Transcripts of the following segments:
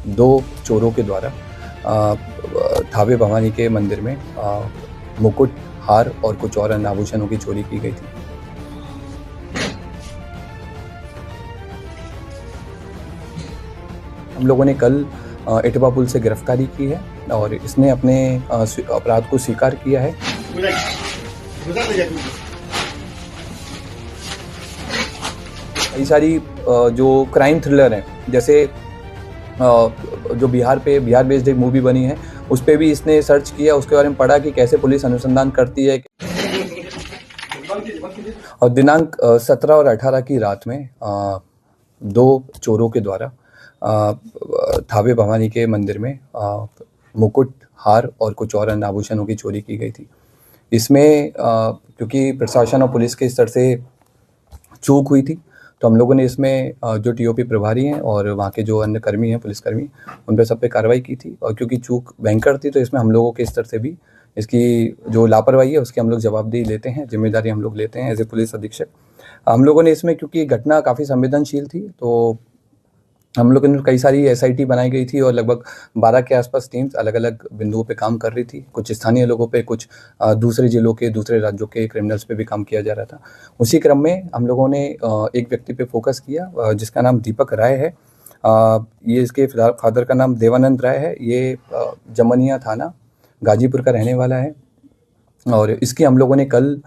दो चोरों के द्वारा थावे भवानी के मंदिर में मुकुट, हार और कुछ और अन्य आभूषणों की चोरी की गई थी। हम लोगों ने कल इटवा पुल से गिरफ्तारी की है और इसने अपने अपराध को स्वीकार किया है। कई सारी जो क्राइम थ्रिलर हैं, जैसे जो बिहार बेस्ड एक मूवी बनी है, उस पे भी इसने सर्च किया, उसके बारे में पढ़ा कि कैसे पुलिस अनुसंधान करती है। और दिनांक 17 और 18 की रात में दो चोरों के द्वारा थावे भवानी के मंदिर में मुकुट, हार और कुछ और अन्य आभूषणों की चोरी की गई थी। इसमें क्योंकि प्रशासन और पुलिस के स्तर से चूक हुई थी, तो हम लोगों ने इसमें जो टीओपी प्रभारी हैं और वहाँ के जो अन्य कर्मी हैं, पुलिसकर्मी, उन पे सब पे कार्रवाई की थी। और क्योंकि चूक भयंकर थी, तो इसमें हम लोगों के स्तर से भी इसकी जो लापरवाही है उसकी हम लोग जवाबदेही लेते हैं, जिम्मेदारी हम लोग लेते हैं एज ए पुलिस अधीक्षक। हम लोगों ने इसमें, क्योंकि घटना काफ़ी संवेदनशील थी, तो हम लोगों ने कई सारी एसआईटी बनाई गई थी और लगभग 12 के आसपास टीम्स अलग अलग बिंदुओं पे काम कर रही थी। कुछ स्थानीय लोगों पे, कुछ दूसरे जिलों के, दूसरे राज्यों के क्रिमिनल्स पे भी काम किया जा रहा था। उसी क्रम में हम लोगों ने एक व्यक्ति पे फोकस किया जिसका नाम दीपक राय है। ये इसके फादर का नाम देवानंद राय है। ये जमनिया थाना गाजीपुर का रहने वाला है और इसकी हम लोगों ने कल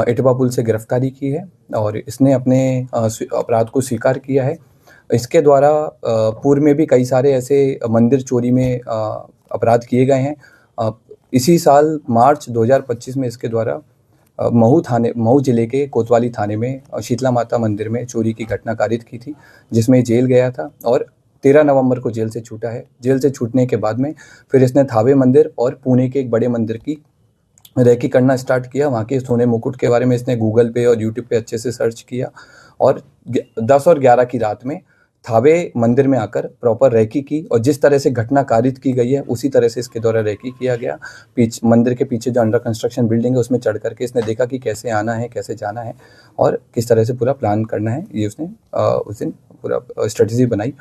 इटवा पुल से गिरफ्तारी की है और इसने अपने अपराध को स्वीकार किया है। इसके द्वारा पूर्व में भी कई सारे ऐसे मंदिर चोरी में अपराध किए गए हैं। इसी साल मार्च 2025 में इसके द्वारा महू जिले के कोतवाली थाने में शीतला माता मंदिर में चोरी की घटना कारित की थी, जिसमें जेल गया था और 13 नवंबर को जेल से छूटा है। जेल से छूटने के बाद में फिर इसने थावे मंदिर और पुणे के एक बड़े मंदिर की रेकी करना स्टार्ट किया। वहाँ के सोने मुकुट के बारे में इसने गूगल पे और यूट्यूब पे अच्छे से सर्च किया और 10 और 11 की रात में थावे मंदिर में आकर प्रॉपर रेकी की और जिस तरह से घटना कारित की गई है उसी तरह से इसके द्वारा रेकी किया गया। मंदिर के पीछे जो अंडर कंस्ट्रक्शन बिल्डिंग है उसमें चढ़ करके इसने देखा कि कैसे आना है, कैसे जाना है और किस तरह से पूरा प्लान करना है। ये उसने उस दिन पूरा स्ट्रेटजी बनाई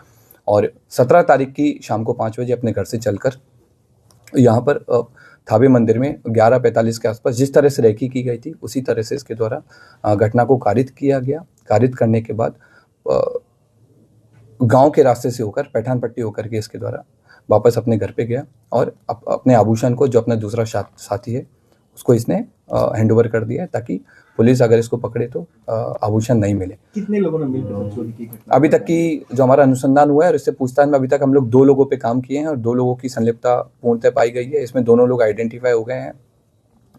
और 17 तारीख की शाम को 5 बजे अपने घर से चलकर यहाँ पर थावे मंदिर में 11:45 के आसपास जिस तरह से रेकी की गई थी उसी तरह से इसके द्वारा घटना को कारित किया गया। कारित करने के बाद गांव के रास्ते से होकर पैठान पट्टी होकर के इसके द्वारा वापस अपने घर पे गया और अपने आभूषण को, जो अपना दूसरा साथी है, उसको इसने हैंड ओवर कर दिया ताकि पुलिस अगर इसको पकड़े तो आभूषण नहीं मिले। कितने लोगों ने मिलकर चोरी की घटना? अभी तक की जो हमारा अनुसंधान हुआ है और इससे पूछताछ में अभी तक हम लोग 2 लोगों पे काम किए हैं और 2 लोगों की संलिप्तता पूर्णतः पाई गई है। इसमें दोनों लोग आइडेंटिफाई हो गए हैं।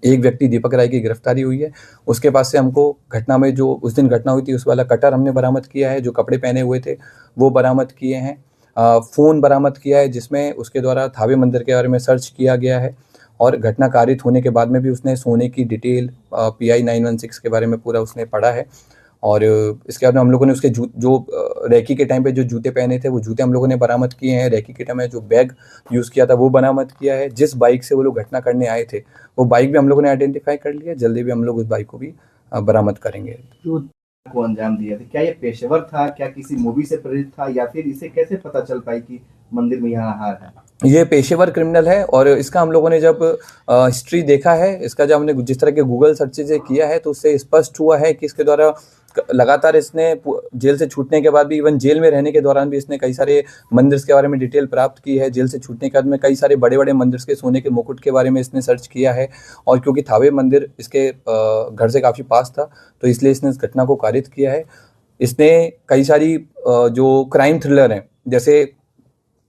एक व्यक्ति दीपक राय की गिरफ्तारी हुई है। उसके पास से हमको घटना में, जो उस दिन घटना हुई थी, उस वाला कटर हमने बरामद किया है। जो कपड़े पहने हुए थे वो बरामद किए हैं। फ़ोन बरामद किया है जिसमें उसके द्वारा थावे मंदिर के बारे में सर्च किया गया है और घटना कारित होने के बाद में भी उसने सोने की डिटेल PI 916 के बारे में पूरा उसने पढ़ा है। और इसके बाद में हम लोगों ने उसके जो रेकी के टाइम पे जो जूते पहने थे वो जूते हम लोगों ने बरामद किए हैं। रेकी के टाइम में जो बैग यूज़ किया था वो बरामद किया है। जिस बाइक से वो लोग घटना करने आए थे वो बाइक भी हम लोगों ने आइडेंटिफाई कर लिया। जल्दी भी हम लोग उस बाइक को भी बरामद करेंगे। को अंजाम दिया था, क्या ये पेशेवर था, क्या किसी मूवी से प्रेरित था, या फिर इसे कैसे पता चल पाई कि मंदिर में यहाँ हार है? ये पेशेवर क्रिमिनल है और इसका हम लोगों ने जब हिस्ट्री देखा है, इसका जब हमने जिस तरह के गूगल सर्चेज किया है तो उससे स्पष्ट हुआ है कि इसके द्वारा लगातार इसने जेल से छूटने के बाद भी, इवन जेल में रहने के दौरान भी इसने कई सारे मंदिर्स के बारे में डिटेल प्राप्त की है। जेल से छूटने के बाद में कई सारे बड़े बड़े मंदिर्स के सोने के मुकुट के बारे में इसने सर्च किया है और क्योंकि थावे मंदिर इसके घर से काफ़ी पास था तो इसलिए इसने इस घटना को कारित किया है। इसने कई सारी जो क्राइम थ्रिलर हैं, जैसे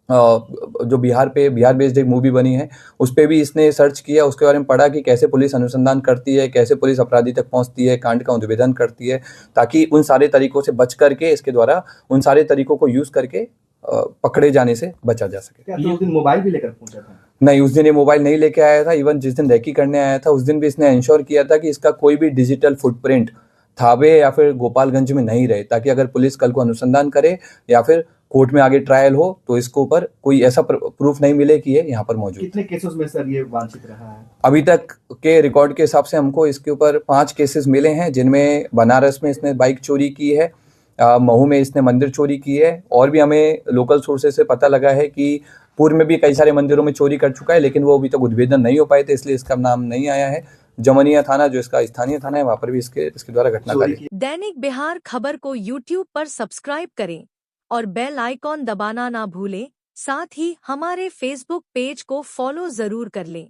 जो बिहार बेस्ड एक मूवी बनी है, उस पे भी इसने सर्च किया, उसके बारे में पढ़ा कि कैसे पुलिस अनुसंधान करती है, कैसे पुलिस अपराधी तक पहुंचती है, कांड का उद्भेदन करती है, ताकि उन सारे तरीकों से बच करके इसके द्वारा उन सारे तरीकों को यूज़ करके पकड़े जाने से बचा जा सके। क्या तो उस दिन मोबाइल भी लेकर पहुंचा था? नहीं, उस दिन ये मोबाइल नहीं लेके आया था। इवन जिस दिन रेकी करने आया था उस दिन भी इसने इंश्योर किया था कि इसका कोई भी डिजिटल फुटप्रिंट थावे या फिर गोपालगंज में नहीं रहे, ताकि अगर पुलिस कल को अनुसंधान करे या फिर कोर्ट में आगे ट्रायल हो तो इसको ऊपर कोई ऐसा प्रूफ नहीं मिले कि ये यहाँ पर मौजूद। कितने केसेस में सर ये वांछित रहा है? अभी तक के रिकॉर्ड के हिसाब से हमको इसके ऊपर 5 केसेस मिले हैं, जिनमें बनारस में इसने बाइक चोरी की है, महू में इसने मंदिर चोरी की है, और भी हमें लोकल सोर्सेज से पता लगा है कि पूर्व में भी कई सारे मंदिरों में चोरी कर चुका है, लेकिन वो अभी तक उद्भेदन नहीं हो पाए थे, इसलिए इसका नाम नहीं आया है। जमनिया थाना, जो इसका स्थानीय थाना है, वहाँ पर भी इसके द्वारा घटना चोरी कार्य। की दैनिक बिहार खबर को यूट्यूब पर सब्सक्राइब करें और बेल आइकॉन दबाना ना भूलें। साथ ही हमारे फेसबुक पेज को फॉलो जरूर कर लें।